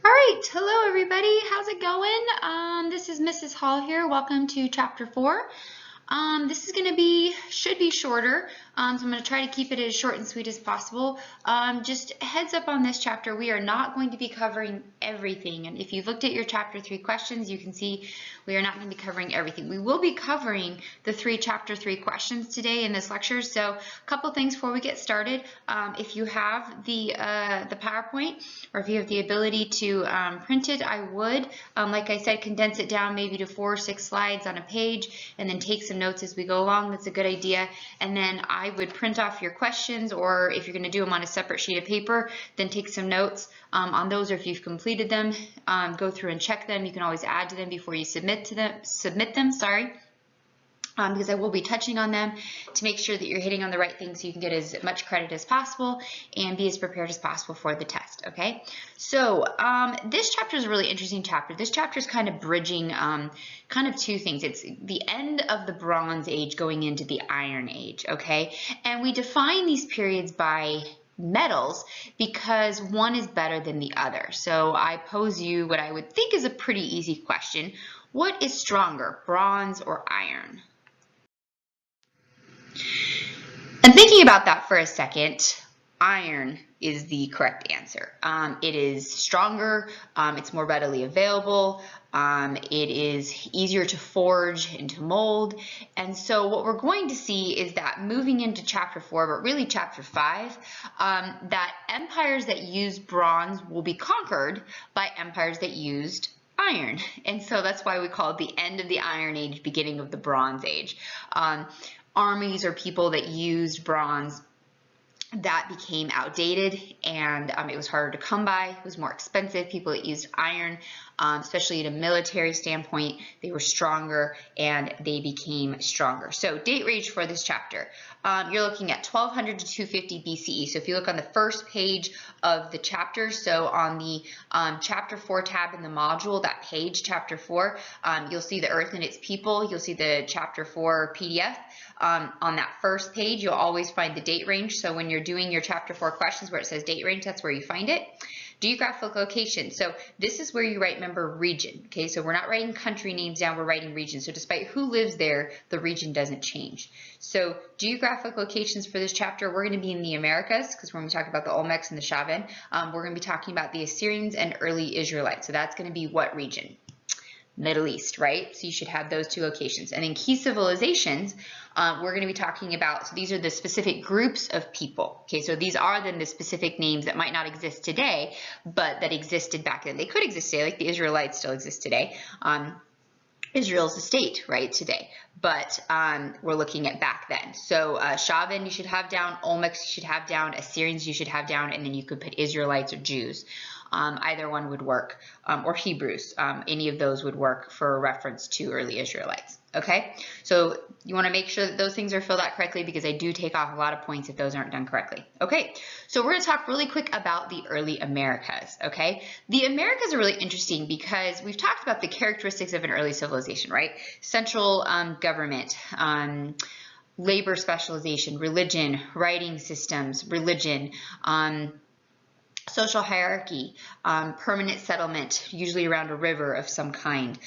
All right, hello everybody. How's it going? This is Mrs. Hall here. Welcome to Chapter 4. This is going to should be shorter, so I'm going to try to keep it as short and sweet as possible. Just a heads up on this chapter, we are not going to be covering everything. And if you looked at your Chapter 3 questions, you can see we are not going to be covering everything. We will be covering the 3 Chapter 3 questions today in this lecture. So a couple things before we get started. If you have the PowerPoint, or if you have the ability to print it, I would, like I said, condense it down maybe to 4 or 6 slides on a page, and then take some notes as we go along. That's a good idea. And then I would print off your questions, or if you're going to do them on a separate sheet of paper, then take some notes on those, or if you've completed them, go through and check them. You can always add to them before you submit them. Because I will be touching on them to make sure that you're hitting on the right things so you can get as much credit as possible and be as prepared as possible for the test, okay? So this chapter is a really interesting chapter. This chapter is kind of bridging kind of 2 things. It's the end of the Bronze Age going into the Iron Age, okay? And we define these periods by metals because one is better than the other. So I pose you what I would think is a pretty easy question. What is stronger, bronze or iron? And thinking about that for a second, iron is the correct answer. It is stronger, it's more readily available, it is easier to forge and to mold. And so what we're going to see is that moving into Chapter 4, but really Chapter 5, that empires that use bronze will be conquered by empires that used iron. And so that's why we call it the end of the Iron Age, beginning of the Bronze Age. Armies or people that used bronze, that became outdated, and it was harder to come by. It was more expensive. People that used iron, especially in a military standpoint, they were stronger and they became stronger. So date range for this chapter, you're looking at 1200 to 250 BCE. So if you look on the first page of the chapter, so on the Chapter 4 tab in the module, that page, Chapter 4, you'll see the Earth and its people. You'll see the Chapter 4 PDF. On that first page, you'll always find the date range. So when you're doing your Chapter 4 questions where it says date range, that's where you find it. Geographic location. So this is where you write, remember, region. Okay, so we're not writing country names down, we're writing region. So despite who lives there, the region doesn't change. So geographic locations for this chapter, we're going to be in the Americas, because we're going to talk about the Olmecs and the Chauvin. We're going to be talking about the Assyrians and early Israelites. So that's going to be what region? Middle East, right? So you should have those 2 locations. And then key civilizations, we're going to be talking about, so these are the specific groups of people. Okay, so these are then the specific names that might not exist today, but that existed back then. They could exist today, like the Israelites still exist today. Israel's a state, right, today, but we're looking at back then. So Chauvin you should have down, Olmecs you should have down, Assyrians you should have down, and then you could put Israelites or Jews. Either one would work, or Hebrews. Any of those would work for a reference to early Israelites. Okay, so you want to make sure that those things are filled out correctly, because I do take off a lot of points if those aren't done correctly. Okay, so we're going to talk really quick about the early Americas. Okay, the Americas are really interesting because we've talked about the characteristics of an early civilization, right? Central government, labor specialization, religion, writing systems, religion, social hierarchy, permanent settlement, usually around a river of some kind,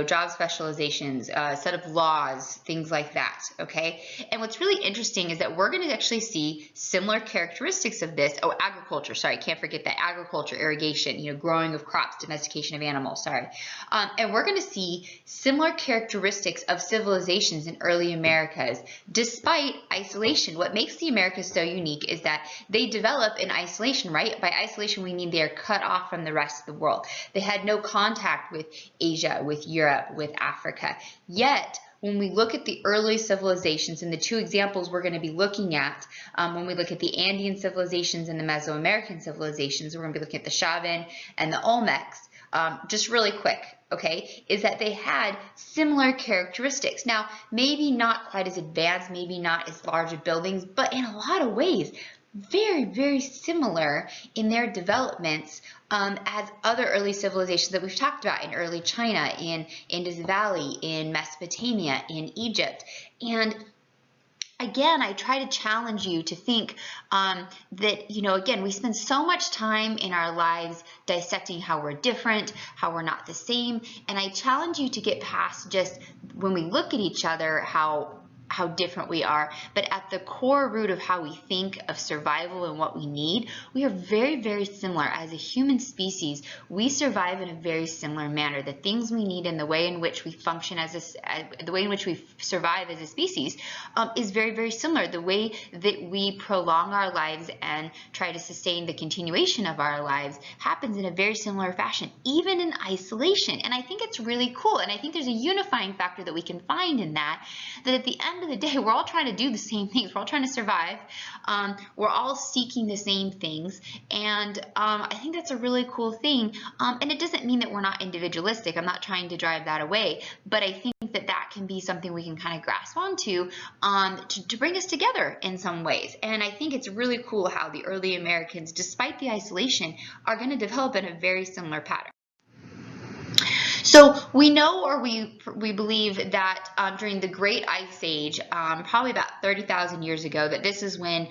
job specializations, set of laws, things like that, okay? And what's really interesting is that we're going to actually see similar characteristics of this. Oh, agriculture, sorry, can't forget that. Agriculture, irrigation, growing of crops, domestication of animals, sorry. And we're going to see similar characteristics of civilizations in early Americas, despite isolation. What makes the Americas so unique is that they develop in isolation, right? By isolation, we mean they are cut off from the rest of the world. They had no contact with Asia, with Europe, with Africa. Yet, when we look at the early civilizations, and the 2 examples we're going to be looking at, when we look at the Andean civilizations and the Mesoamerican civilizations, we're going to be looking at the Chauvin and the Olmecs, just really quick, okay, is that they had similar characteristics. Now, maybe not quite as advanced, maybe not as large of buildings, but in a lot of ways, very, very similar in their developments as other early civilizations that we've talked about in early China, in Indus Valley, in Mesopotamia, in Egypt. And again, I try to challenge you to think that, again, we spend so much time in our lives dissecting how we're different, how we're not the same. And I challenge you to get past just when we look at each other, how different we are, but at the core root of how we think of survival and what we need, we are very, very similar. As a human species, we survive in a very similar manner. The things we need and the way in which we function the way in which we survive as a species is very, very similar. The way that we prolong our lives and try to sustain the continuation of our lives happens in a very similar fashion, even in isolation. And I think it's really cool. And I think there's a unifying factor that we can find in that at the end of the day, we're all trying to do the same things. We're all trying to survive. We're all seeking the same things. And I think that's a really cool thing. And it doesn't mean that we're not individualistic. I'm not trying to drive that away. But I think that can be something we can kind of grasp onto to bring us together in some ways. And I think it's really cool how the early Americans, despite the isolation, are going to develop in a very similar pattern. So we know, or we believe that during the Great Ice Age, probably about 30,000 years ago, that this is when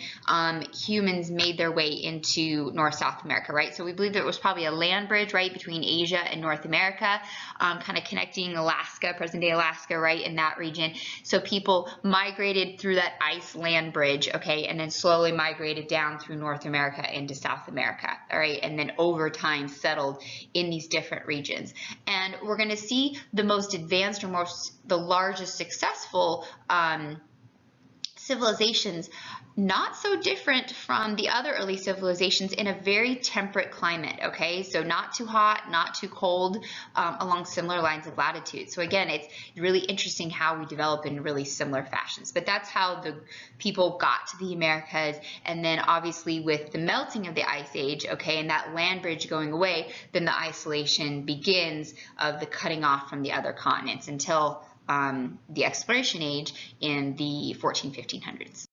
humans made their way into North-South America, right? So we believe that it was probably a land bridge, right, between Asia and North America, kind of connecting Alaska, present-day Alaska, right, in that region. So people migrated through that ice land bridge, okay, and then slowly migrated down through North America into South America, all right, and then over time settled in these different regions. And we're going to see the most advanced or the largest successful civilizations not so different from the other early civilizations in a very temperate climate, okay? So not too hot, not too cold, along similar lines of latitude. So again, it's really interesting how we develop in really similar fashions. But that's how the people got to the Americas. And then obviously with the melting of the Ice Age, okay, and that land bridge going away, then the isolation begins of the cutting off from the other continents until the exploration age in the 1500s.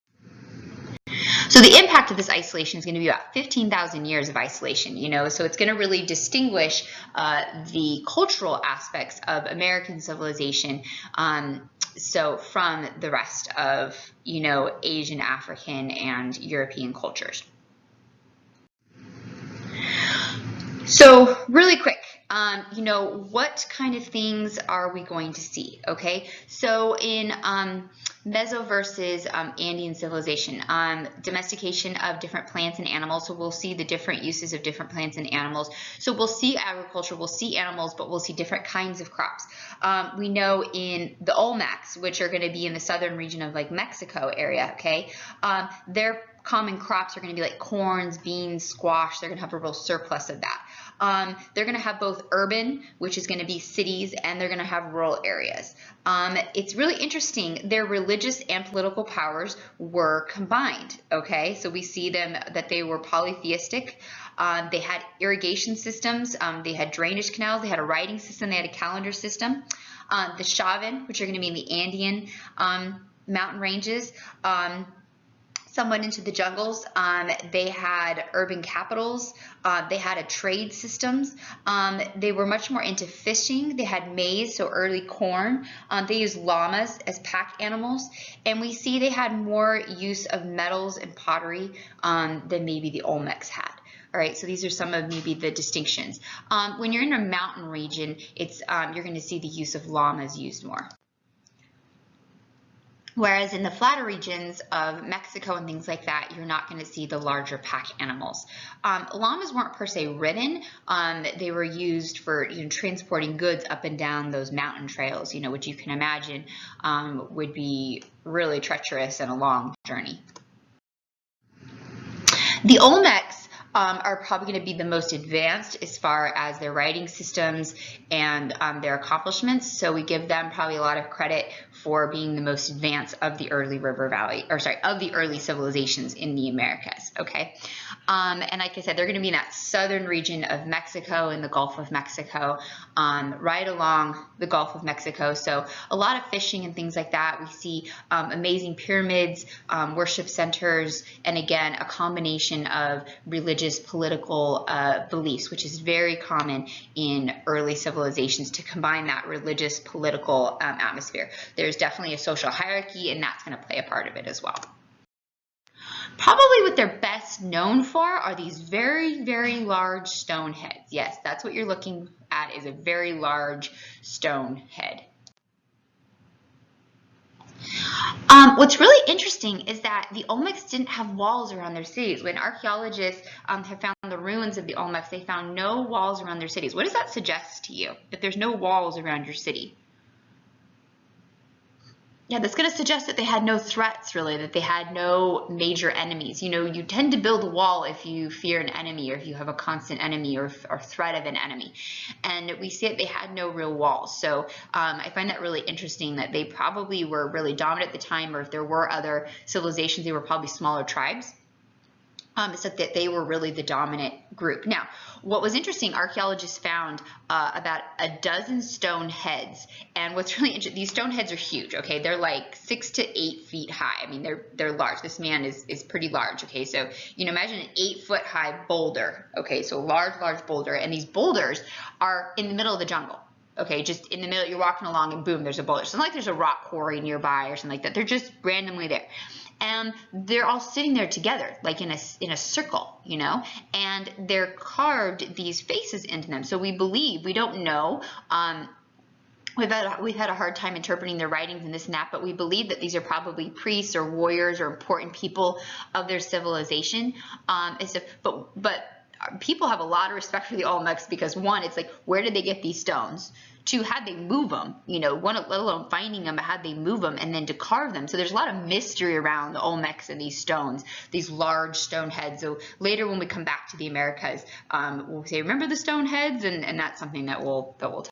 So the impact of this isolation is going to be about 15,000 years of isolation, so it's going to really distinguish the cultural aspects of American civilization so from the rest of, Asian, African, and European cultures. So really quick, what kind of things are we going to see, okay? So in Meso versus Andean civilization, domestication of different plants and animals, so we'll see the different uses of different plants and animals. So we'll see agriculture, we'll see animals, but we'll see different kinds of crops. We know in the Olmecs, which are going to be in the southern region of like Mexico area, okay, their common crops are going to be like corns, beans, squash. They're going to have a real surplus of that. They're going to have both urban, which is going to be cities, and they're going to have rural areas. It's really interesting. Their religious and political powers were combined, okay? So we see them that they were polytheistic. They had irrigation systems. They had drainage canals. They had a writing system. They had a calendar system. The Chauvin, which are going to be in the Andean mountain ranges, somewhat into the jungles. They had urban capitals. They had a trade systems. They were much more into fishing. They had maize, so early corn. They used llamas as pack animals. And we see they had more use of metals and pottery than maybe the Olmecs had. All right, so these are some of maybe the distinctions. When you're in a mountain region, it's you're going to see the use of llamas used more. Whereas in the flatter regions of Mexico and things like that, you're not going to see the larger pack animals. Llamas weren't per se ridden. They were used for transporting goods up and down those mountain trails, which you can imagine would be really treacherous and a long journey. The Olmecs are probably going to be the most advanced as far as their writing systems and their accomplishments. So we give them probably a lot of credit for being the most advanced of the early of the early civilizations in the Americas, okay? And like I said, they're going to be in that southern region of Mexico and the Gulf of Mexico, right along the Gulf of Mexico. So a lot of fishing and things like that. We see amazing pyramids, worship centers, and again, a combination of religious religious political beliefs, which is very common in early civilizations to combine that religious political atmosphere. There's definitely a social hierarchy, and that's going to play a part of it as well. Probably what they're best known for are these very, very large stone heads. Yes, that's what you're looking at, is a very large stone head. What's really interesting is that the Olmecs didn't have walls around their cities. When archaeologists have found the ruins of the Olmecs, they found no walls around their cities. What does that suggest to you, if there's no walls around your city? Yeah, that's going to suggest that they had no threats, really, that they had no major enemies. You know, you tend to build a wall if you fear an enemy, or if you have a constant enemy or threat of an enemy. And we see that they had no real walls. So I find that really interesting, that they probably were really dominant at the time, or if there were other civilizations, they were probably smaller tribes. So that they were really the dominant group. Now, what was interesting, archaeologists found about a dozen stone heads, and what's really interesting, these stone heads are huge. Okay, they're like 6 to 8 feet high. I mean, they're large. This man is pretty large. Okay, so you know, imagine an 8-foot high boulder. Okay, so large boulder, and these boulders are in the middle of the jungle. Okay, just in the middle, you're walking along and boom, there's a boulder. It's not like there's a rock quarry nearby or something like that. They're just randomly there. And they're all sitting there together, like in a circle, you know, and they're carved these faces into them. So we believe, we don't know, we've had a hard time interpreting their writings and this and that, but we believe that these are probably priests or warriors or important people of their civilization. But people have a lot of respect for the Olmecs, because one, it's like, where did they get these stones? Two, how'd they move them? You know, one, let alone finding them, but how'd they move them, and then to carve them. So there's a lot of mystery around the Olmecs and these stones, these large stone heads. So later when we come back to the Americas, we'll say, remember the stone heads? And that's something that we'll talk about.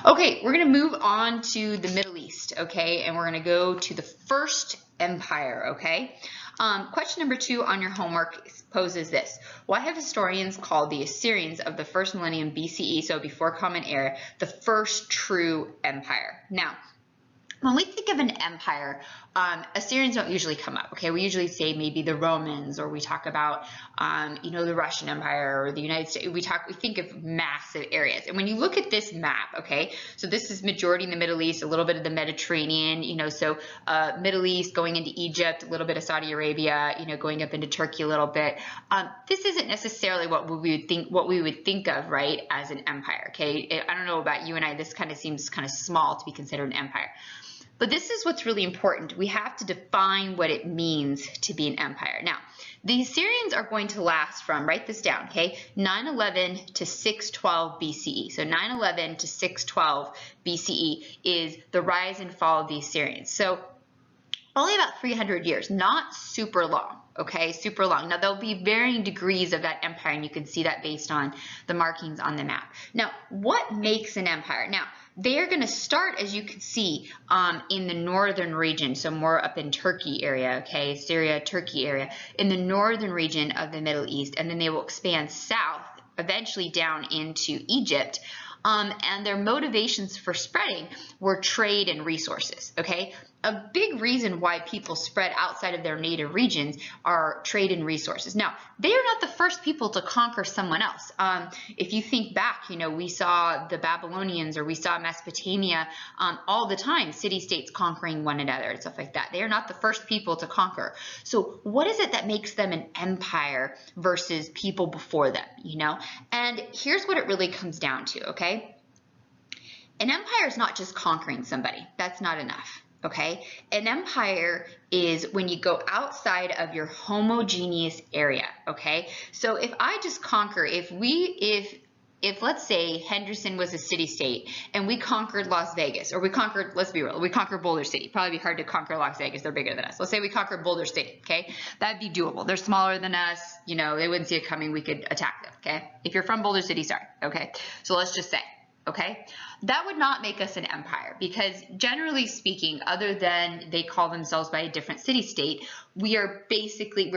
Okay, we're going to move on to the Middle East, okay? And we're going to go to the First Empire, okay? Question number 2 on your homework poses this. Why have historians called the Assyrians of the first millennium BCE, so before Common Era, the first true empire? Now, when we think of an empire, Assyrians don't usually come up, okay? We usually say maybe the Romans, or we talk about, you know, the Russian Empire or the United States. We think of massive areas. And when you look at this map, okay, so this is majority in the Middle East, a little bit of the Mediterranean, you know, so Middle East going into Egypt, a little bit of Saudi Arabia, you know, going up into Turkey a little bit. This isn't necessarily what we would think of, right, as an empire, okay? I don't know about you and I, this kind of seems kind of small to be considered an empire. But this is what's really important. We have to define what it means to be an empire. Now, the Assyrians are going to last from, write this down, okay, 911 to 612 BCE. So 911 to 612 BCE is the rise and fall of the Assyrians. So only about 300 years, not super long, okay, super long. Now, there'll be varying degrees of that empire, and you can see that based on the markings on the map. Now, what makes an empire? Now, they are going to start, as you can see, in the northern region, so more up in Turkey area, okay, Syria, Turkey area, in the northern region of the Middle East, and then they will expand south, eventually down into Egypt. And their motivations for spreading were trade and resources, okay? A big reason why people spread outside of their native regions are trade and resources. Now, they are not the first people to conquer someone else. If you think back, you know, we saw the Babylonians, or we saw Mesopotamia all the time, city-states conquering one another and stuff like that. They are not the first people to conquer. So what is it that makes them an empire versus people before them, you know? And here's what it really comes down to, okay? An empire is not just conquering somebody. That's not enough. Okay, an empire is when you go outside of your homogeneous area. Okay, so if I just conquer, if let's say Henderson was a city-state and we conquered Las Vegas, or we conquered, let's be real, we conquered Boulder City. Probably be hard to conquer Las Vegas. They're bigger than us. Let's say we conquered Boulder City. Okay, that'd be doable. They're smaller than us. You know, they wouldn't see it coming. We could attack them. Okay, if you're from Boulder City, sorry. Okay, so let's just say. Okay, that would not make us an empire, because generally speaking, other than they call themselves by a different city-state, we're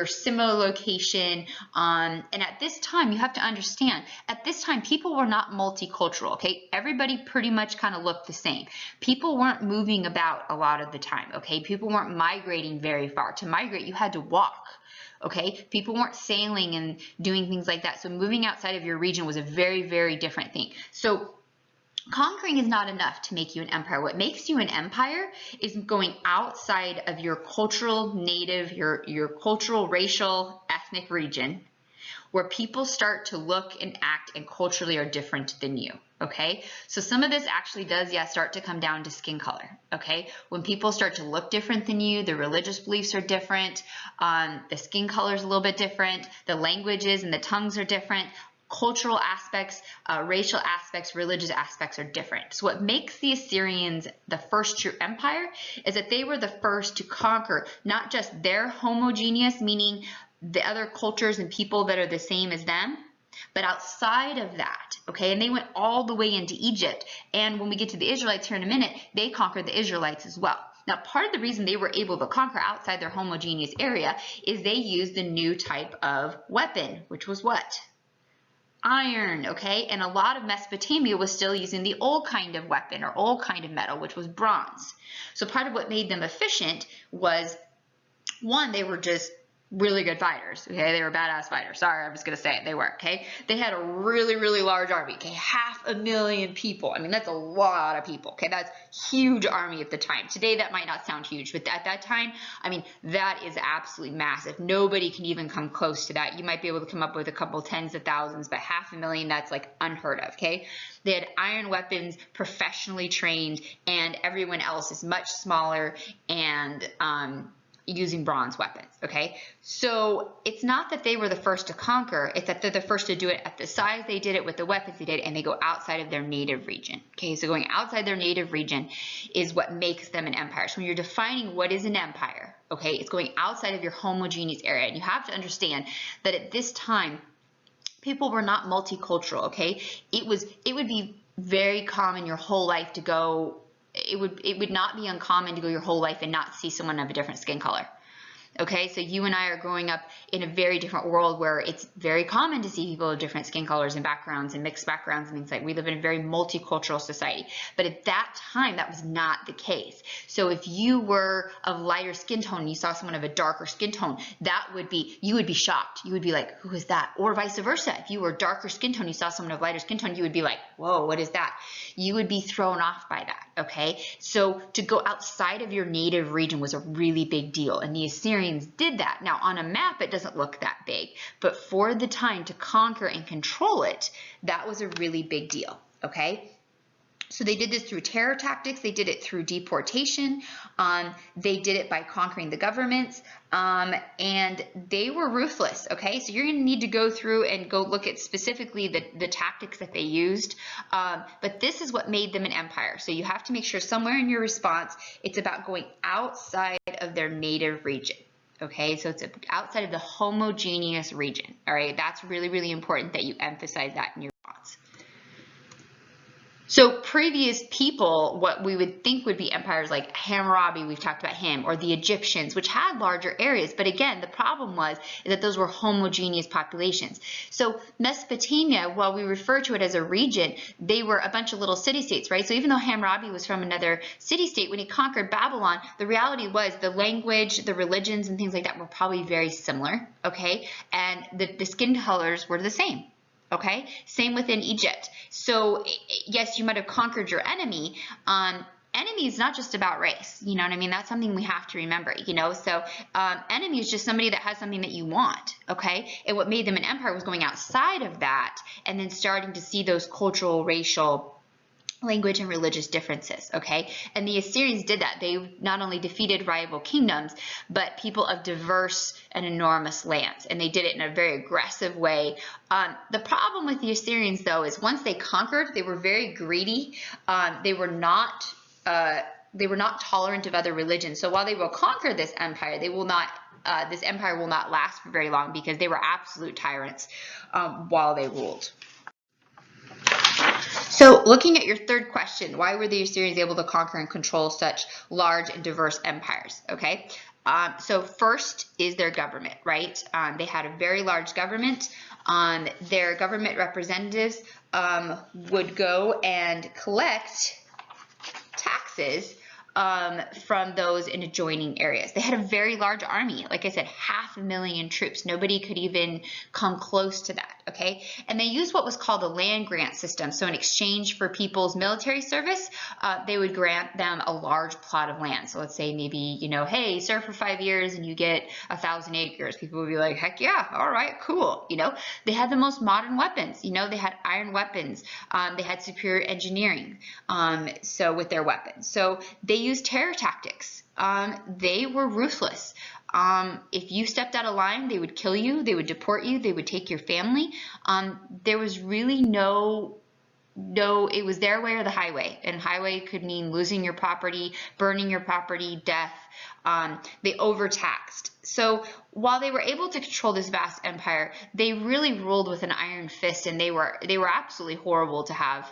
similar location. And at this time, you have to understand, at this time, people were not multicultural. Okay, everybody pretty much kind of looked the same. People weren't moving about a lot of the time. Okay, people weren't migrating very far. To migrate, you had to walk. Okay, people weren't sailing and doing things like that. So moving outside of your region was a very, very different thing. So conquering is not enough to make you an empire. What makes you an empire is going outside of your cultural, native, your cultural, racial, ethnic region, where people start to look and act and culturally are different than you. Okay, so some of this actually does, start to come down to skin color. Okay, when people start to look different than you, the religious beliefs are different, the skin color is a little bit different, the languages and the tongues are different, cultural aspects, racial aspects, religious aspects are different. So what makes the Assyrians the first true empire is that they were the first to conquer not just their homogeneous, meaning the other cultures and people that are the same as them, but outside of that, okay, and they went all the way into Egypt. And when we get to the Israelites here in a minute, they conquered the Israelites as well. Now, part of the reason they were able to conquer outside their homogeneous area is they used the new type of weapon, which was what? Iron, okay? And a lot of Mesopotamia was still using the old kind of weapon or old kind of metal, which was bronze. So part of what made them efficient was, one, they were just really good fighters, okay? They were badass fighters. Sorry, I'm just going to say it. They were, okay? They had a really, really large army, okay? 500,000 people. I mean, that's a lot of people, okay? That's huge army at the time. Today, that might not sound huge, but at that time, I mean, that is absolutely massive. Nobody can even come close to that. You might be able to come up with a couple tens of thousands, but 500,000, that's like unheard of, okay? They had iron weapons, professionally trained, and everyone else is much smaller and, using bronze weapons, okay? So it's not that they were the first to conquer, it's that they're the first to do it at the size they did it, with the weapons they did, and they go outside of their native region, okay? So going outside their native region is what makes them an empire. So when you're defining what is an empire, okay, it's going outside of your homogeneous area. And you have to understand that at this time, people were not multicultural, okay? It would be very common your whole life to go, it would not be uncommon to go your whole life and not see someone of a different skin color. Okay, so you and I are growing up in a very different world where it's very common to see people of different skin colors and backgrounds and mixed backgrounds and things like. We live in a very multicultural society. But at that time, that was not the case. So if you were of lighter skin tone and you saw someone of a darker skin tone, you would be shocked. You would be like, who is that? Or vice versa. If you were darker skin tone, you saw someone of lighter skin tone, you would be like, whoa, what is that? You would be thrown off by that. Okay, so to go outside of your native region was a really big deal, and the Assyrians did that. Now on a map it doesn't look that big, but for the time to conquer and control it, that was a really big deal. Okay, so they did this through terror tactics, they did it through deportation, they did it by conquering the governments, and they were ruthless, okay? So you're gonna need to go through and go look at specifically the tactics that they used, but this is what made them an empire. So you have to make sure somewhere in your response, it's about going outside of their native region. Okay, so it's outside of the homogeneous region, all right? That's really, really important that you emphasize that in your response. So previous people, what we would think would be empires like Hammurabi, we've talked about him, or the Egyptians, which had larger areas. But again, the problem was that those were homogeneous populations. So Mesopotamia, while we refer to it as a region, they were a bunch of little city-states, right? So even though Hammurabi was from another city-state, when he conquered Babylon, the reality was the language, the religions, and things like that were probably very similar, okay? And the skin colors were the same. Okay, same within Egypt. So yes, you might have conquered your enemy. Enemy is not just about race. You know what I mean? That's something we have to remember, you know? So enemy is just somebody that has something that you want, okay? And what made them an empire was going outside of that and then starting to see those cultural, racial, language and religious differences, okay? And the Assyrians did that. They not only defeated rival kingdoms, but people of diverse and enormous lands, and they did it in a very aggressive way. The problem with the Assyrians, though, is once they conquered, they were very greedy. They were not tolerant of other religions. So while they will conquer this empire, they will not. This empire will not last for very long because they were absolute tyrants while they ruled. So looking at your third question, why were the Assyrians able to conquer and control such large and diverse empires? Okay, so first is their government, right? They had a very large government. Their government representatives would go and collect taxes from those in adjoining areas. They had a very large army. Like I said, 500,000 troops. Nobody could even come close to that, okay? And they used what was called a land grant system. So in exchange for people's military service, they would grant them a large plot of land. So let's say maybe, you know, hey, serve for 5 years and you get 1,000 acres. People would be like, heck yeah, all right, cool. You know, they had the most modern weapons. You know, they had iron weapons. They had superior engineering. So with their weapons. So they used terror tactics. They were ruthless. If you stepped out of line, they would kill you, they would deport you, they would take your family. There was really it was their way or the highway, and highway could mean losing your property, burning your property, death. They overtaxed. So while they were able to control this vast empire, they really ruled with an iron fist, and they were absolutely horrible to have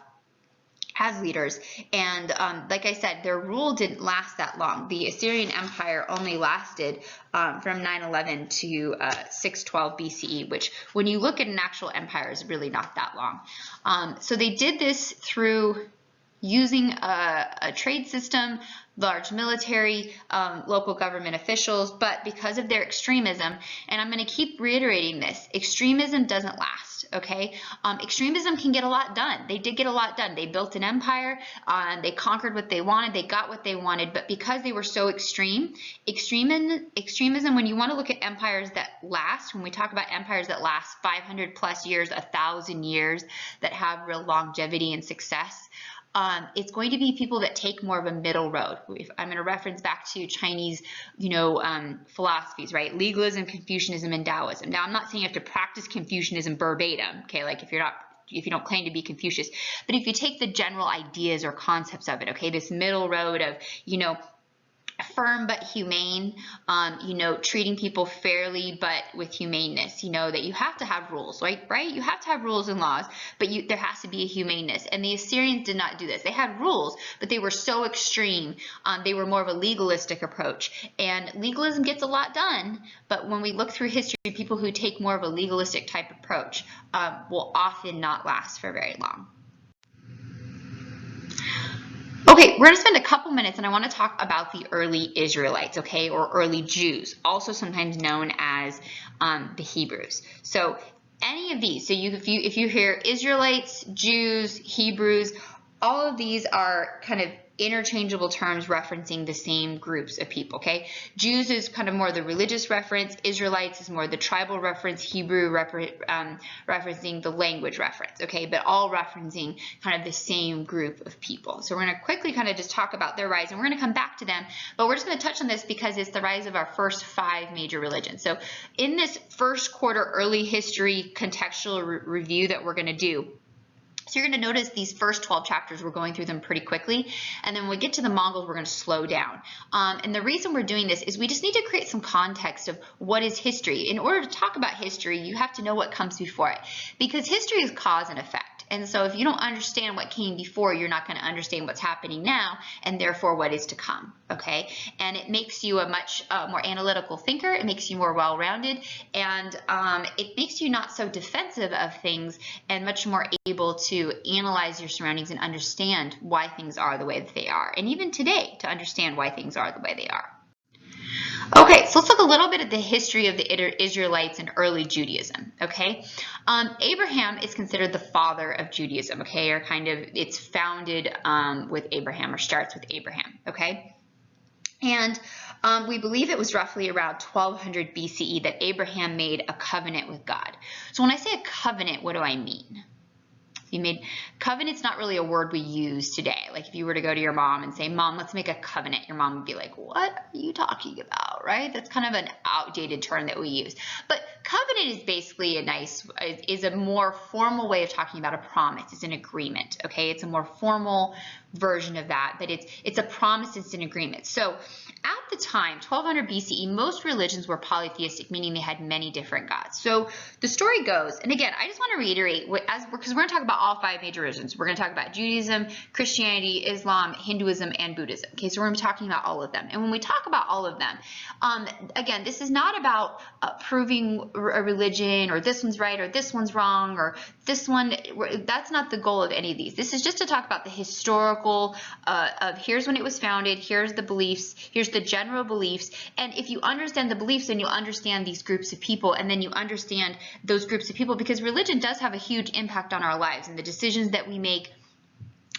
as leaders. And like I said, their rule didn't last that long. The Assyrian Empire only lasted from 911 to 612 BCE, which when you look at an actual empire is really not that long. So they did this through using a trade system, large military, local government officials, but because of their extremism, and I'm going to keep reiterating this, extremism doesn't last, okay? Extremism can get a lot done. They did get a lot done. They built an empire, they conquered what they wanted, they got what they wanted, but because they were so extremism, when you want to look at empires that last, when we talk about empires that last 500 plus years, 1,000 years, that have real longevity and success, it's going to be people that take more of a middle road. I'm going to reference back to Chinese, philosophies, right? Legalism, Confucianism, and Taoism. Now, I'm not saying you have to practice Confucianism verbatim, okay? Like if you don't claim to be Confucius, but if you take the general ideas or concepts of it, okay, this middle road of, firm but humane, treating people fairly but with humaneness, that you have to have rules, right? You have to have rules and laws, but there has to be a humaneness. And the Assyrians did not do this. They had rules, but they were so extreme. They were more of a legalistic approach. And legalism gets a lot done, but when we look through history, people who take more of a legalistic type approach will often not last for very long. Okay, we're going to spend a couple minutes and I want to talk about the early Israelites, okay, or early Jews, also sometimes known as the Hebrews. So any of these, so if you hear Israelites, Jews, Hebrews, all of these are kind of interchangeable terms referencing the same groups of people, okay? Jews is kind of more the religious reference, Israelites is more the tribal reference, Hebrew referencing the language reference, okay? But all referencing kind of the same group of people. So we're going to quickly kind of just talk about their rise, and we're going to come back to them, but we're just going to touch on this because it's the rise of our first 5 major religions. So in this first quarter early history contextual review that we're going to do, so you're going to notice these first 12 chapters, we're going through them pretty quickly. And then when we get to the Mongols, we're going to slow down. And the reason we're doing this is we just need to create some context of what is history. In order to talk about history, you have to know what comes before it. Because history is cause and effect. And so if you don't understand what came before, you're not going to understand what's happening now, and therefore what is to come, okay? And it makes you a much more analytical thinker. It makes you more well-rounded, and it makes you not so defensive of things and much more able to analyze your surroundings and understand why things are the way that they are. And even today, to understand why things are the way they are. Okay, so let's look a little bit at the history of the Israelites and early Judaism, okay? Abraham is considered the father of Judaism, okay, or kind of it's founded with Abraham or starts with Abraham, okay? And we believe it was roughly around 1200 BCE that Abraham made a covenant with God. So when I say a covenant, what do I mean? Covenant's not really a word we use today. Like if you were to go to your mom and say, Mom, let's make a covenant, your mom would be like, what are you talking about, right? That's kind of an outdated term that we use. But covenant is basically is a more formal way of talking about a promise. It's an agreement, okay? It's a more formal version of that, but it's a promise, it's an agreement. So At the time, 1200 BCE, most religions were polytheistic, meaning they had many different gods. So the story goes, and again, I just want to reiterate, because we're going to talk about all 5 major religions. We're going to talk about Judaism, Christianity, Islam, Hinduism, and Buddhism. Okay, so we're going to be talking about all of them. And when we talk about all of them, again, this is not about proving a religion, or this one's right, or this one's wrong, or this one. That's not the goal of any of these. This is just to talk about the historical of here's when it was founded, here's the beliefs, here's the general beliefs, and if you understand the beliefs, then you'll understand these groups of people, and then you understand those groups of people, because religion does have a huge impact on our lives and the decisions that we make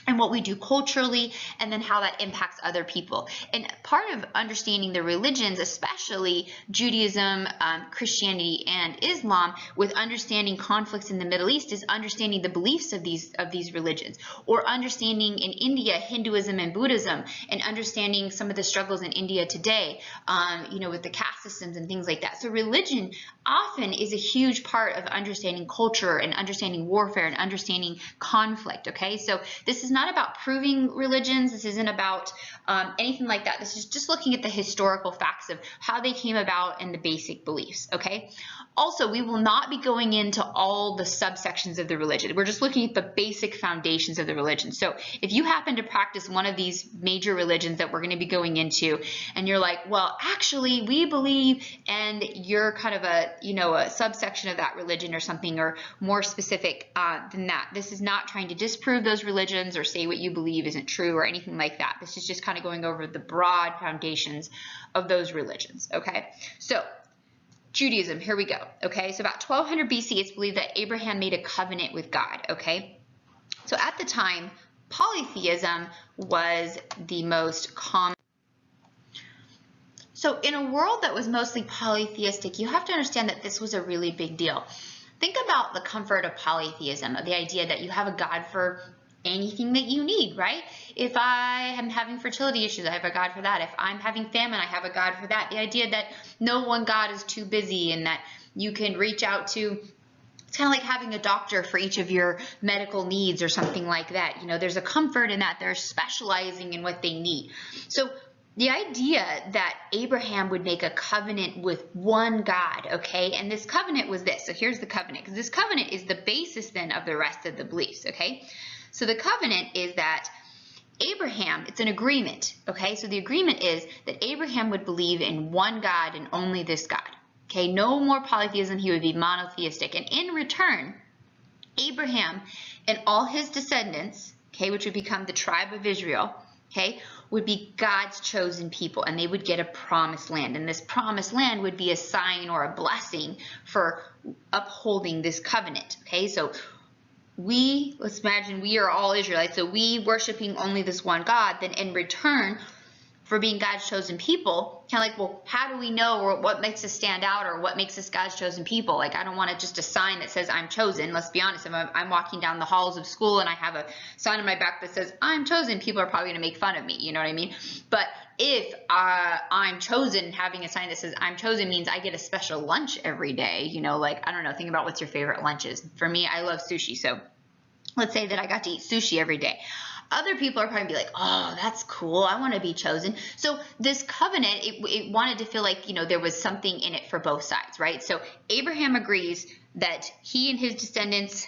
and what we do culturally, and then how that impacts other people. And part of understanding the religions, especially Judaism, Christianity, and Islam, with understanding conflicts in the Middle East, is understanding the beliefs of these religions, or understanding in India Hinduism and Buddhism, and understanding some of the struggles in India today, with the caste systems and things like that. So religion often is a huge part of understanding culture and understanding warfare and understanding conflict. Okay, so this is not about proving religions. This isn't about anything like that. This is just looking at the historical facts of how they came about and the basic beliefs. Okay. Also, we will not be going into all the subsections of the religion. We're just looking at the basic foundations of the religion. So if you happen to practice one of these major religions that we're going to be going into, and you're like, well, actually, we believe, and you're kind of a subsection of that religion or something, or more specific than that. This is not trying to disprove those religions or say what you believe isn't true or anything like that. This is just kind of going over the broad foundations of those religions. Okay, so Judaism, here we go. Okay, so about 1200 BC, it's believed that Abraham made a covenant with God. Okay, so at the time, polytheism was the most common. So in a world that was mostly polytheistic, you have to understand that this was a really big deal. Think about the comfort of polytheism, the idea that you have a God for anything that you need, right? If I am having fertility issues, I have a God for that. If I'm having famine, I have a God for that. The idea that no one God is too busy, and that you can reach out to, it's kind of like having a doctor for each of your medical needs or something like that. There's a comfort in that. They're specializing in what they need. So the idea that Abraham would make a covenant with one God, okay, and this covenant was this. So here's the covenant, because this covenant is the basis then of the rest of the beliefs, okay? So the covenant is that Abraham, it's an agreement, okay? So the agreement is that Abraham would believe in one God and only this God, okay? No more polytheism, he would be monotheistic. And in return, Abraham and all his descendants, okay, which would become the tribe of Israel, okay, would be God's chosen people, and they would get a promised land. And this promised land would be a sign or a blessing for upholding this covenant, okay? So let's imagine we are all Israelites, so we worshiping only this one God, then in return for being God's chosen people, kind of like, well, how do we know, or what makes us stand out, or what makes us God's chosen people? Like, I don't want just a sign that says I'm chosen. Let's be honest, if I'm walking down the halls of school and I have a sign on my back that says I'm chosen, people are probably going to make fun of me, you know what I mean? But if I'm chosen, having a sign that says I'm chosen means I get a special lunch every day, like, I don't know, think about what's your favorite lunches. For me, I love sushi, so let's say that I got to eat sushi every day. Other people are probably going to be like, oh, that's cool, I want to be chosen. So this covenant, it wanted to feel like, there was something in it for both sides, right? So Abraham agrees that he and his descendants,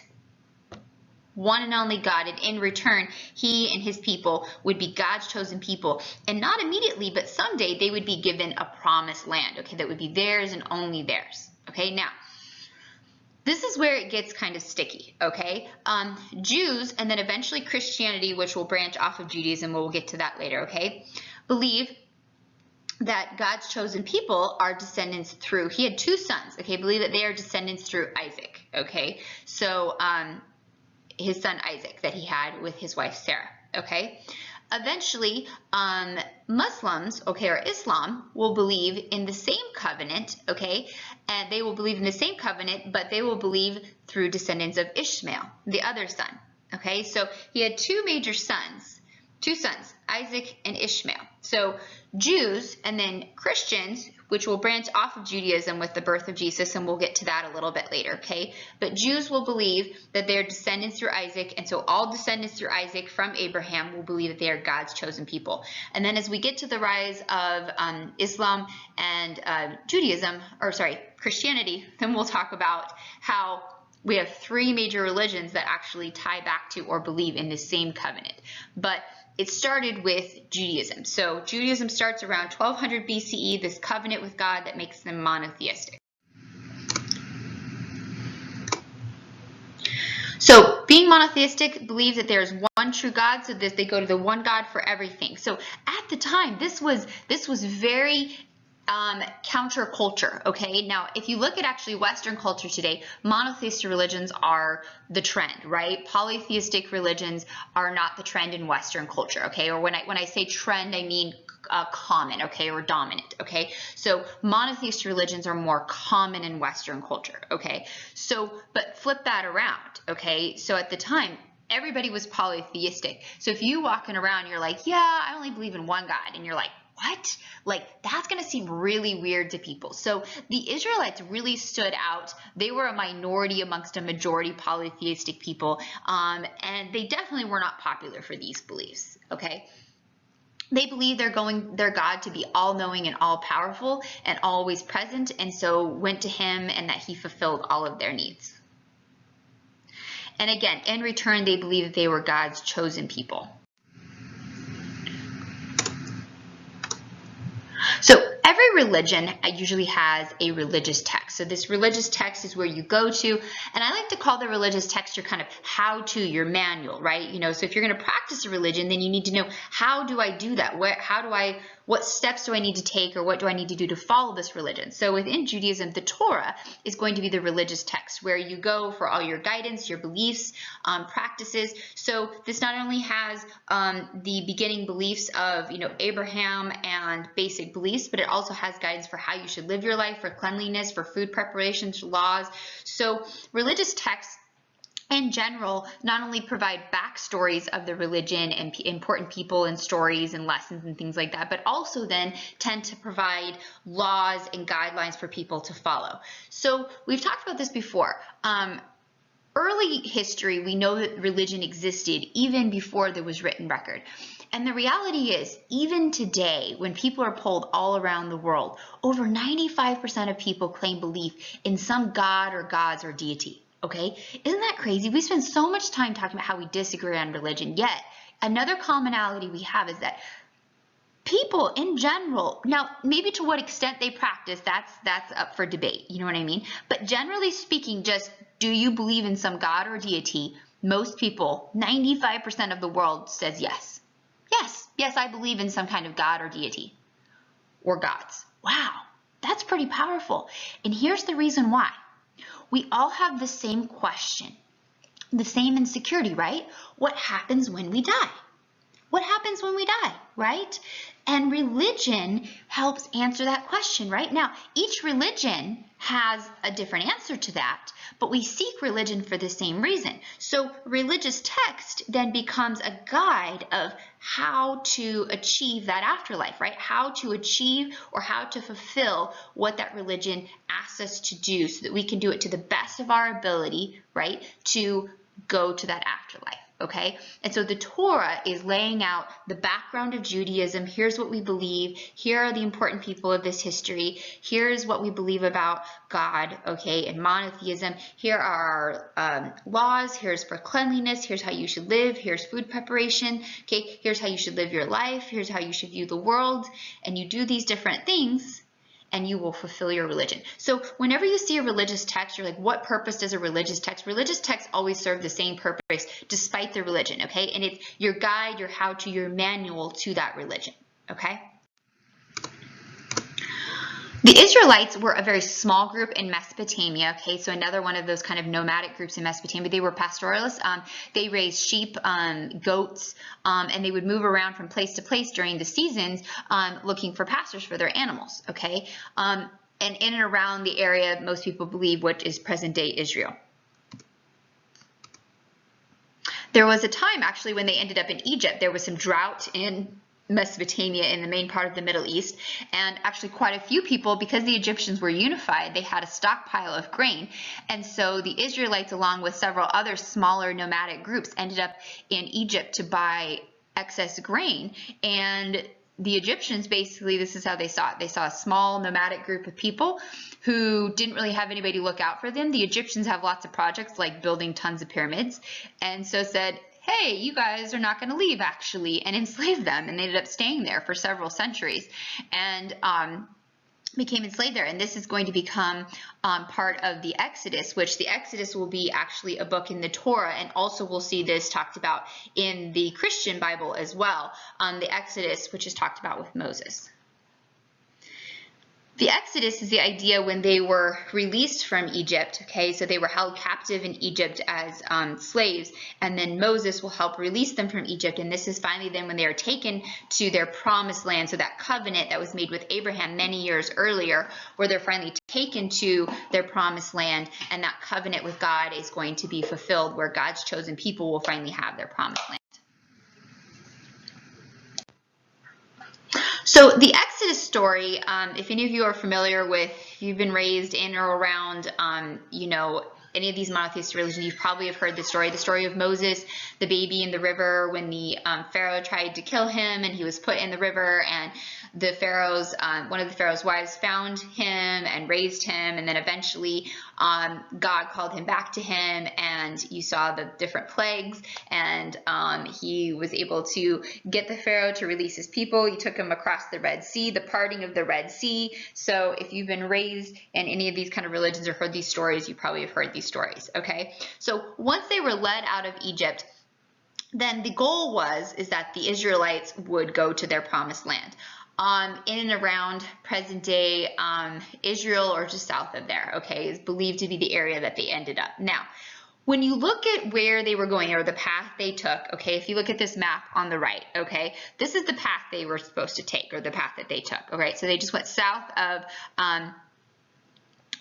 one and only God, and in return, he and his people would be God's chosen people. And not immediately, but someday they would be given a promised land, okay, that would be theirs and only theirs. Okay, now, this is where it gets kind of sticky, okay? Jews, and then eventually Christianity, which will branch off of Judaism, we'll get to that later, okay, believe that God's chosen people are descendants through, he had 2 sons, okay, believe that they are descendants through Isaac, okay? So his son Isaac that he had with his wife Sarah, okay? Eventually, Muslims, okay, or Islam, will believe in the same covenant, okay, and they will believe in the same covenant, but they will believe through descendants of Ishmael, the other son, okay? So he had 2 major sons, 2 sons, Isaac and Ishmael. So Jews and then Christians which will branch off of Judaism with the birth of Jesus, and we'll get to that a little bit later, okay? But Jews will believe that they are descendants through Isaac, and so all descendants through Isaac from Abraham will believe that they are God's chosen people. And then as we get to the rise of Islam and Christianity, then we'll talk about how we have three major religions that actually tie back to or believe in the same covenant. But it started with Judaism. So Judaism starts around 1200 BCE, this covenant with God that makes them monotheistic. So being monotheistic believes that there's one true God, so that they go to the one God for everything. So at the time, this was very counterculture, okay? Now, if you look at actually Western culture today, monotheistic religions are the trend, right? Polytheistic religions are not the trend in Western culture, okay? Or when I say trend, I mean common, okay, or dominant, okay? So monotheistic religions are more common in Western culture, okay? So, but flip that around, okay? So at the time, everybody was polytheistic. So if you walking around, you're like, yeah, I only believe in one God, and you're like, what? Like, that's going to seem really weird to people. So the Israelites really stood out. They were a minority amongst a majority polytheistic people, and they definitely were not popular for these beliefs, okay? They believe their God to be all-knowing and all-powerful and always present, and so went to him and that he fulfilled all of their needs. And again, in return, they believed that they were God's chosen people. So every religion usually has a religious text. So this religious text is where you go to, and I like to call the religious text your kind of how-to, your manual, right? You know, so if you're going to practice a religion, then you need to know, how do I do that? What steps do I need to take, or what do I need to do to follow this religion? So within Judaism, the Torah is going to be the religious text where you go for all your guidance, your beliefs, practices. So this not only has the beginning beliefs of, you know, Abraham and basic beliefs, but it also has guidance for how you should live your life, for cleanliness, for food preparations, laws. So religious texts in general not only provide backstories of the religion and important people and stories and lessons and things like that, but also then tend to provide laws and guidelines for people to follow. So we've talked about this before. Early history, we know that religion existed even before there was written record. And the reality is, even today, when people are polled all around the world, over 95% of people claim belief in some god or gods or deity. Okay, isn't that crazy? We spend so much time talking about how we disagree on religion, yet another commonality we have is that people in general, now maybe to what extent they practice, that's up for debate, you know what I mean? But generally speaking, just do you believe in some god or deity? Most people, 95% of the world says yes. Yes, I believe in some kind of god or deity or gods. Wow, that's pretty powerful. And here's the reason why. We all have the same question, the same insecurity, right? What happens when we die? What happens when we die, right? And religion helps answer that question, right? Now, each religion has a different answer to that, but we seek religion for the same reason. So religious text then becomes a guide of how to achieve that afterlife, right? How to achieve or how to fulfill what that religion asks us to do so that we can do it to the best of our ability, right? To go to that afterlife. Okay, and so the Torah is laying out the background of Judaism. Here's what we believe. Here are the important people of this history. Here's what we believe about God, okay, and monotheism. Here are our laws. Here's for cleanliness. Here's how you should live. Here's food preparation. Okay, here's how you should live your life. Here's how you should view the world. And you do these different things, and you will fulfill your religion. So whenever you see a religious text, you're like, what purpose does a religious text? Religious texts always serve the same purpose despite the religion, okay? And it's your guide, your how-to, your manual to that religion, okay? The Israelites were a very small group in Mesopotamia, okay? So another one of those kind of nomadic groups in Mesopotamia. They were pastoralists. They raised sheep, goats, and they would move around from place to place during the seasons looking for pastors for their animals, okay? And in and around the area, most people believe, what is present-day Israel. There was a time, actually, when they ended up in Egypt. There was some drought in Mesopotamia in the main part of the Middle East. And actually quite a few people, because the Egyptians were unified, they had a stockpile of grain. And so the Israelites, along with several other smaller nomadic groups, ended up in Egypt to buy excess grain. And the Egyptians, basically, this is how they saw it. They saw a small nomadic group of people who didn't really have anybody look out for them. The Egyptians have lots of projects like building tons of pyramids, and so said, hey, you guys are not going to leave, actually, and enslaved them. And they ended up staying there for several centuries and became enslaved there. And this is going to become part of the Exodus, which the Exodus will be actually a book in the Torah. And also we'll see this talked about in the Christian Bible as well, the Exodus, which is talked about with Moses. The Exodus is the idea when they were released from Egypt, okay? So they were held captive in Egypt as slaves, and then Moses will help release them from Egypt, and this is finally then when they are taken to their promised land, so that covenant that was made with Abraham many years earlier, where they're finally taken to their promised land, and that covenant with God is going to be fulfilled, where God's chosen people will finally have their promised land. So the Exodus story, if any of you are familiar with, you've been raised in or around, you know, any of these monotheistic religions, you probably have heard the story of Moses, the baby in the river, when the Pharaoh tried to kill him and he was put in the river, and the Pharaoh's, one of the Pharaoh's wives found him and raised him, and then eventually God called him back to him, and you saw the different plagues, and he was able to get the Pharaoh to release his people. He took him across the Red Sea, the parting of the Red Sea. So if you've been raised in any of these kind of religions or heard these stories, you probably have heard these stories, okay? So once they were led out of Egypt, then the goal is that the Israelites would go to their promised land. In and around present day Israel, or just south of there, okay, is believed to be the area that they ended up. Now, when you look at where they were going, or the path they took, okay, if you look at this map on the right, okay, this is the path they were supposed to take, or the path that they took, okay, so they just went south of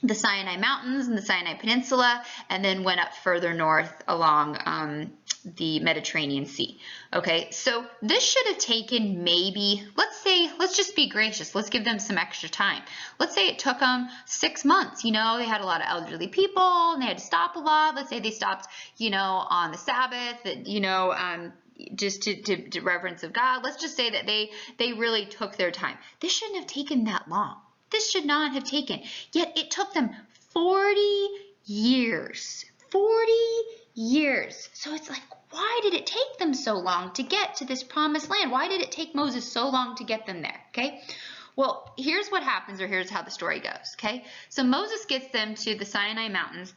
the Sinai Mountains and the Sinai Peninsula, and then went up further north along the Mediterranean Sea. Okay, so this should have taken maybe, let's just be gracious, let's give them some extra time. Let's say it took them 6 months. You know, they had a lot of elderly people and they had to stop a lot. Let's say they stopped, you know, on the Sabbath, you know, just to reverence of God. Let's just say that they really took their time. This shouldn't have taken that long. This should not have taken, yet it took them 40 years. 40 years. So it's like, why did it take them so long to get to this promised land? Why did it take Moses so long to get them there? Okay. Well, here's what happens, or here's how the story goes. Okay. So Moses gets them to the Sinai Mountains,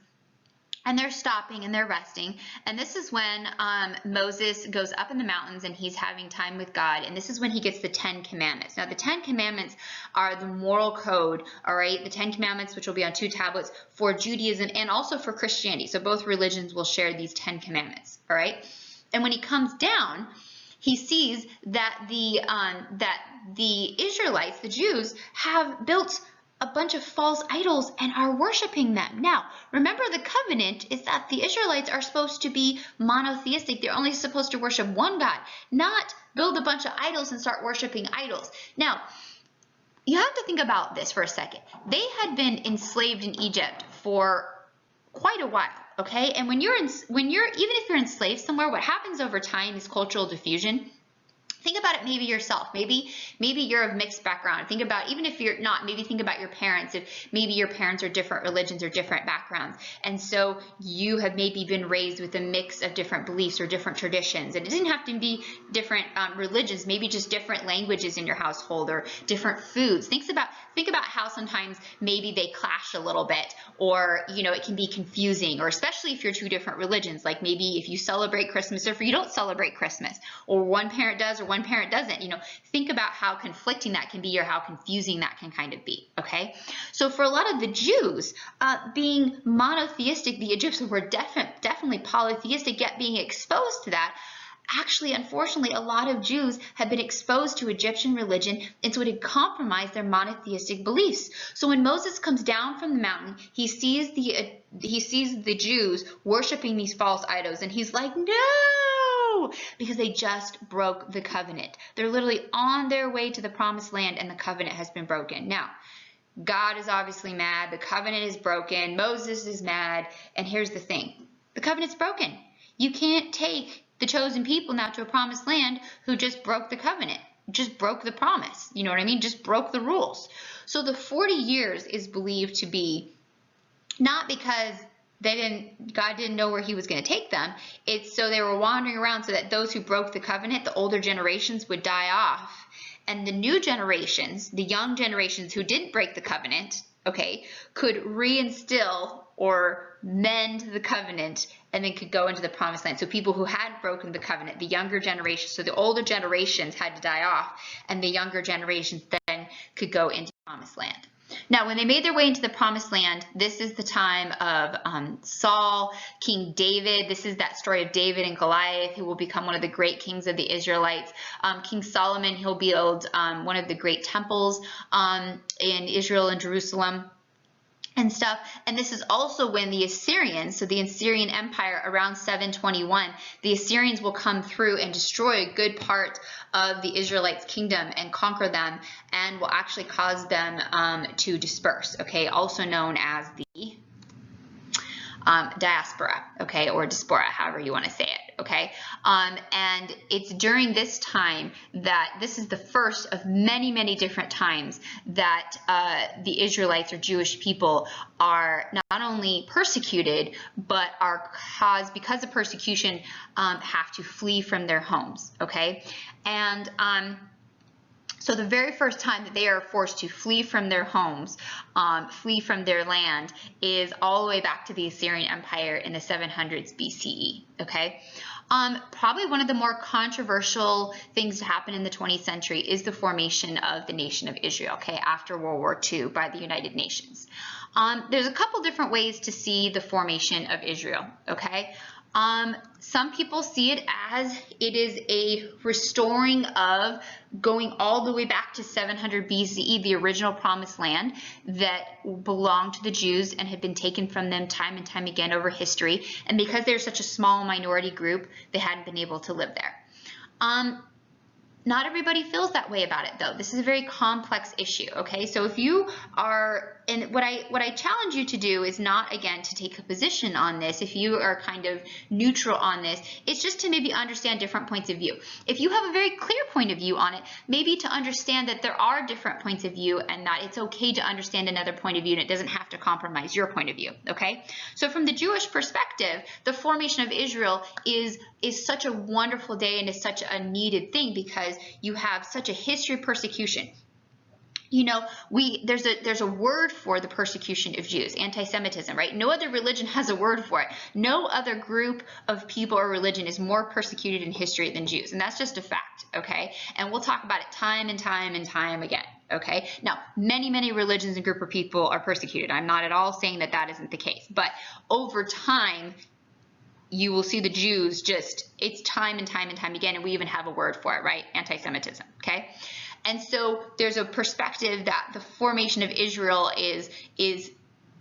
and they're stopping and they're resting. And this is when Moses goes up in the mountains and he's having time with God. And this is when he gets the 10 Commandments. Now, the 10 Commandments are the moral code, all right? The 10 Commandments, which will be on 2 tablets for Judaism and also for Christianity. So both religions will share these 10 Commandments, all right? And when he comes down, he sees that the Israelites, the Jews, have built a bunch of false idols and are worshiping them. Now, remember, the covenant is that the Israelites are supposed to be monotheistic. They're only supposed to worship one God, not build a bunch of idols and start worshiping idols. Now, you have to think about this for a second. They had been enslaved in Egypt for quite a while, okay? And even if you're enslaved somewhere, what happens over time is cultural diffusion. Think about it, maybe yourself. Maybe you're of mixed background. Think about, even if you're not, maybe think about your parents. If maybe your parents are different religions or different backgrounds. And so you have maybe been raised with a mix of different beliefs or different traditions. And it doesn't have to be different religions, maybe just different languages in your household or different foods. Think about how sometimes maybe they clash a little bit, or, you know, it can be confusing, or especially if you're 2 different religions, like maybe if you celebrate Christmas or if you don't celebrate Christmas, or one parent does or one parent doesn't, you know, think about how conflicting that can be or how confusing that can kind of be, okay? So for a lot of the Jews, being monotheistic, the Egyptians were definitely polytheistic, yet being exposed to that, actually, unfortunately, a lot of Jews had been exposed to Egyptian religion, and so it had compromised their monotheistic beliefs. So when Moses comes down from the mountain, he sees the Jews worshiping these false idols, and he's like, no, no, because they just broke the covenant. They're literally on their way to the promised land and the covenant has been broken. Now, God is obviously mad. The covenant is broken. Moses is mad. And here's the thing. The covenant's broken. You can't take the chosen people now to a promised land who just broke the covenant, just broke the promise. You know what I mean? Just broke the rules. So the 40 years is believed to be not because God didn't know where he was going to take them. It's so they were wandering around so that those who broke the covenant, the older generations, would die off. And the new generations, the young generations who didn't break the covenant, okay, could reinstill or mend the covenant and then could go into the promised land. So people who had broken the covenant, the younger generations, so the older generations had to die off and the younger generations then could go into the promised land. Now, when they made their way into the promised land, this is the time of Saul, King David. This is that story of David and Goliath, who will become one of the great kings of the Israelites. King Solomon, he'll build one of the great temples in Israel and Jerusalem and stuff. And this is also when the Assyrians, so the Assyrian Empire around 721, the Assyrians will come through and destroy a good part of the Israelites' kingdom and conquer them and will actually cause them to disperse, okay, also known as the diaspora, okay, or diaspora, however you want to say it, okay. And it's during this time that this is the first of many, many different times that the Israelites or Jewish people are not only persecuted, but are caused, because of persecution, have to flee from their homes, okay. And so the very first time that they are forced to flee from their homes, flee from their land, is all the way back to the Assyrian Empire in the 700s BCE, okay? Probably one of the more controversial things to happen in the 20th century is the formation of the nation of Israel, okay, after World War II by the United Nations. There's a couple different ways to see the formation of Israel, okay? Some people see it as it is a restoring of going all the way back to 700 BCE, the original promised land that belonged to the Jews and had been taken from them time and time again over history. And because they're such a small minority group, they hadn't been able to live there. Not everybody feels that way about it, though. This is a very complex issue, okay? So if you are, and what I challenge you to do is not, again, to take a position on this. If you are kind of neutral on this, it's just to maybe understand different points of view. If you have a very clear point of view on it, maybe to understand that there are different points of view and that it's okay to understand another point of view and it doesn't have to compromise your point of view, okay? So from the Jewish perspective, the formation of Israel is such a wonderful day and is such a needed thing because you have such a history of persecution. You know, there's a word for the persecution of Jews, anti-Semitism, right? No other religion has a word for it. No other group of people or religion is more persecuted in history than Jews, and that's just a fact, okay? And we'll talk about it time and time and time again, okay? Now, many religions and group of people are persecuted. I'm not at all saying that that isn't the case, but over time, you will see the Jews it's time and time and time again, and we even have a word for it, right? Anti-Semitism, okay? And so there's a perspective that the formation of Israel is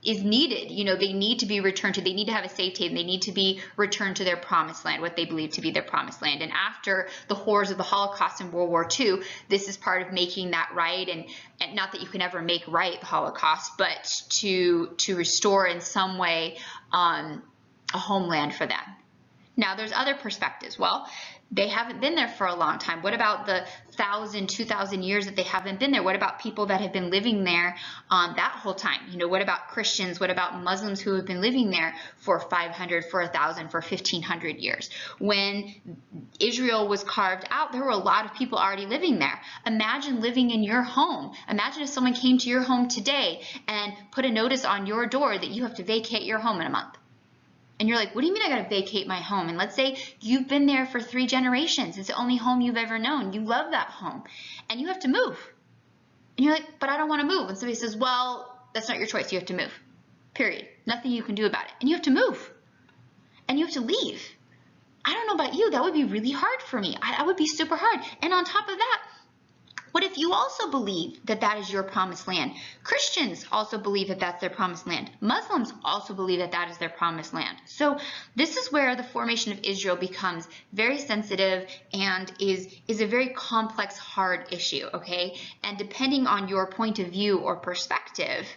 needed. You know, they need to be returned to, they need to have a safe haven, they need to be returned to their promised land, what they believe to be their promised land. And after the horrors of the Holocaust in World War II, this is part of making that right, and not that you can ever make right the Holocaust, but to restore in some way a homeland for them. Now, there's other perspectives. Well, they haven't been there for a long time. What about the 1,000, 2,000 years that they haven't been there? What about people that have been living there that whole time? You know, what about Christians? What about Muslims who have been living there for 500, for 1,000, for 1,500 years? When Israel was carved out, there were a lot of people already living there. Imagine living in your home. Imagine if someone came to your home today and put a notice on your door that you have to vacate your home in a month. And you're like, what do you mean I got to vacate my home? And let's say you've been there for 3 generations. It's the only home you've ever known. You love that home. And you have to move. And you're like, but I don't want to move. And somebody says, well, that's not your choice. You have to move. Period. Nothing you can do about it. And you have to move. And you have to leave. I don't know about you. That would be really hard for me. I would be super hard. And on top of that, What if you also believe that that is your promised land? Christians also believe that that's their promised land. Muslims also believe that that is their promised land. So this is where the formation of Israel becomes very sensitive and is a very complex, hard issue, okay? And depending on your point of view or perspective,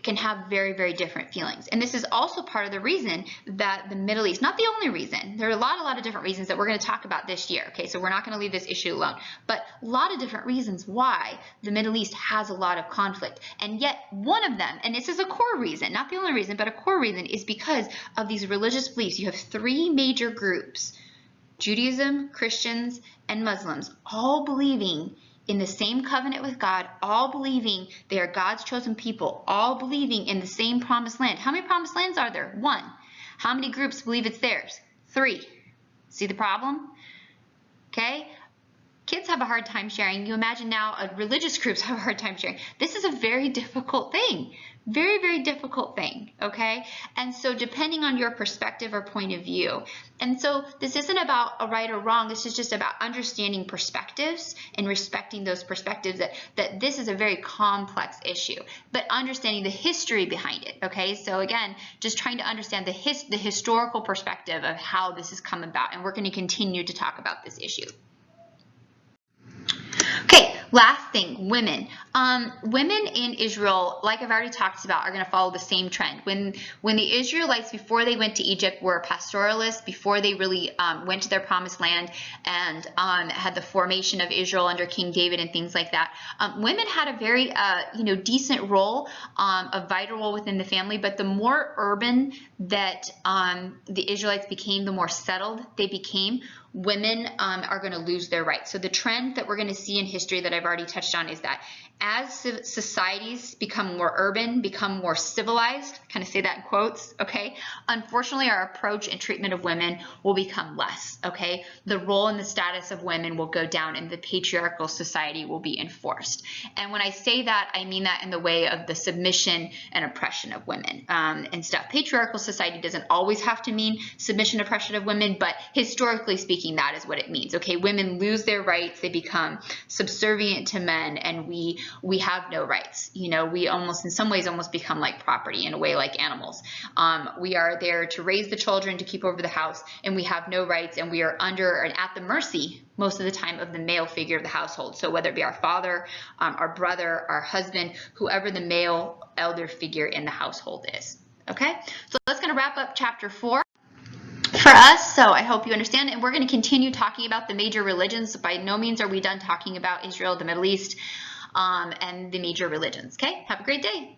can have very, very different feelings. And this is also part of the reason that the Middle East, not the only reason, there are a lot of different reasons that we're going to talk about this year, okay? So we're not going to leave this issue alone, but a lot of different reasons why the Middle East has a lot of conflict. And yet one of them, and this is a core reason, not the only reason, but a core reason, is because of these religious beliefs. You have three major groups, Judaism, Christians, and Muslims, all believing in the same covenant with God, all believing they are God's chosen people, all believing in the same promised land. How many promised lands are there? One. How many groups believe it's theirs? Three. See the problem? Okay? Kids have a hard time sharing. You imagine now religious groups have a hard time sharing. This is a very difficult thing. Very, very difficult thing, okay? And so depending on your perspective or point of view. And so this isn't about a right or wrong. This is just about understanding perspectives and respecting those perspectives, that this is a very complex issue, but understanding the history behind it, okay? So again, just trying to understand the historical perspective of how this has come about. And we're going to continue to talk about this issue. Okay, last thing, women. Women in Israel, like I've already talked about, are going to follow the same trend. When the Israelites, before they went to Egypt, were pastoralists, before they really went to their promised land and had the formation of Israel under King David and things like that, women had a very decent role, a vital role within the family. But the more urban that the Israelites became, the more settled they became, women are going to lose their rights. So the trend that we're going to see in history that I've already touched on is that as societies become more urban, become more civilized, kind of say that in quotes, okay, unfortunately our approach and treatment of women will become less, okay? The role and the status of women will go down and the patriarchal society will be enforced. And when I say that, I mean that in the way of the submission and oppression of women and stuff. Patriarchal society doesn't always have to mean submission, oppression of women, but historically speaking, that is what it means, okay? Women lose their rights, they become subservient to men, and we have no rights. You know, we almost, in some ways, almost become like property, in a way like animals. We are there to raise the children, to keep over the house, and we have no rights, and we are under and at the mercy most of the time of the male figure of the household. So whether it be our father, our brother, our husband, whoever the male elder figure in the household is. Okay, so that's going to wrap up chapter 4 for us. So I hope you understand, and we're going to continue talking about the major religions. By no means are we done talking about Israel, the Middle East, and the major religions. Okay, have a great day.